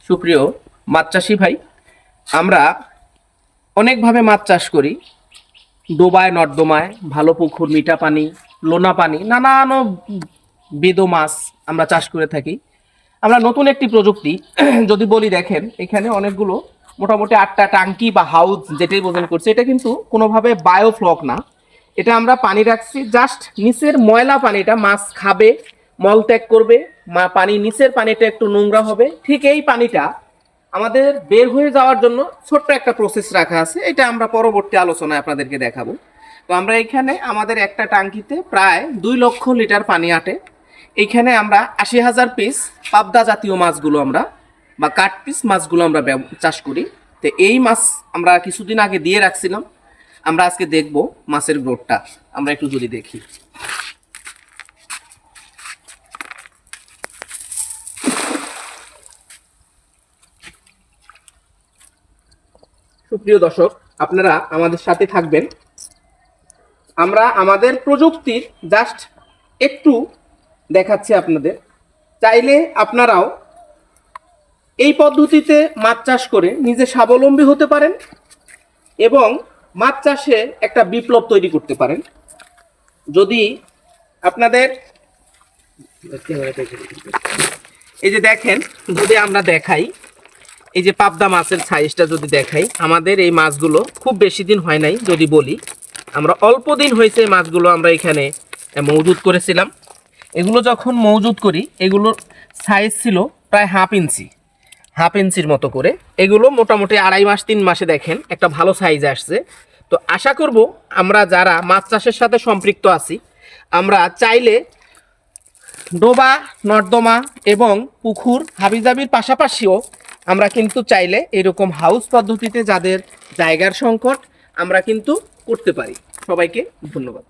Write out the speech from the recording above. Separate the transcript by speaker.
Speaker 1: সুপ্রিয় মাছ চাষি ভাই, আমরা অনেকভাবে মাছ চাষ করি। ডোবায় নর্দমায়, ভালো পুকুর, মিঠা পানি, লোনা পানি, নানান বেদো মাছ আমরা চাষ করে থাকি। আমরা নতুন একটি প্রযুক্তি যদি বলি, দেখেন এখানে অনেকগুলো মোটামুটি 8টা টাঙ্কি বা হাউস যেটাই বোঝানো করছে, এটা কিন্তু কোনোভাবে বায়োফ্লক না। এটা আমরা পানি রাখছি, জাস্ট নিচের ময়লা পানিটা মাছ খাবে, মল ত্যাগ করবে, পানি নিচের পানিটা একটু নোংরা হবে, ঠিক এই পানিটা আমাদের বের হয়ে যাওয়ার জন্য ছোট্ট একটা প্রসেস রাখা আছে। এটা আমরা পরবর্তী আলোচনায় আপনাদেরকে দেখাবো। তো আমরা এখানে আমাদের একটা টাঙ্কিতে প্রায় 2 লক্ষ লিটার পানি আটে। এইখানে আমরা 80,000 পিস পাবদা জাতীয় মাছগুলো আমরা বা কাঠ পিস মাছগুলো আমরা চাষ করি। তো এই মাছ আমরা কিছুদিন আগে দিয়ে রাখছিলাম। আমরা আজকে দেখব মাছের গ্রোথটা। আমরা একটু যদি দেখি, সুপ্রিয় দর্শক, আপনারা আমাদের সাথে থাকবেন। আমরা আমাদের প্রযুক্তির জাস্ট একটু দেখাচ্ছি আপনাদের। চাইলে আপনারাও এই পদ্ধতিতে মাছ চাষ করে নিজে স্বাবলম্বী হতে পারেন এবং মাছ চাষে একটা বিপ্লব তৈরি করতে পারেন। যদি আপনাদের এই যে দেখেন, যদি আমরা দেখাই, এই যে পাবদা মাছের সাইজটা যদি দেখাই, আমাদের এই মাছগুলো খুব বেশি দিন হয় নাই। যদি বলি, আমরা অল্প দিন হয়েছে মাছগুলো আমরা এখানে মজুত করেছিলাম। এগুলো যখন মজুত করি, এগুলোর সাইজ ছিল প্রায় হাফ ইঞ্চির মতো করে। এগুলো মোটামুটি 2.5 মাস 3 মাসে দেখেন একটা ভালো সাইজ আসছে। তো আশা করব আমরা যারা মাছ চাষের সাথে সম্পৃক্ত আছি, আমরা চাইলে ডোবা, নর্দমা এবং পুকুর হাবিজাবির পাশাপাশিও আমরা কিন্তু চাইলে এরকম হাউস পদ্ধতিতে, যাদের জায়গার সংকট, আমরা কিন্তু করতে পারি। সবাইকে ধন্যবাদ।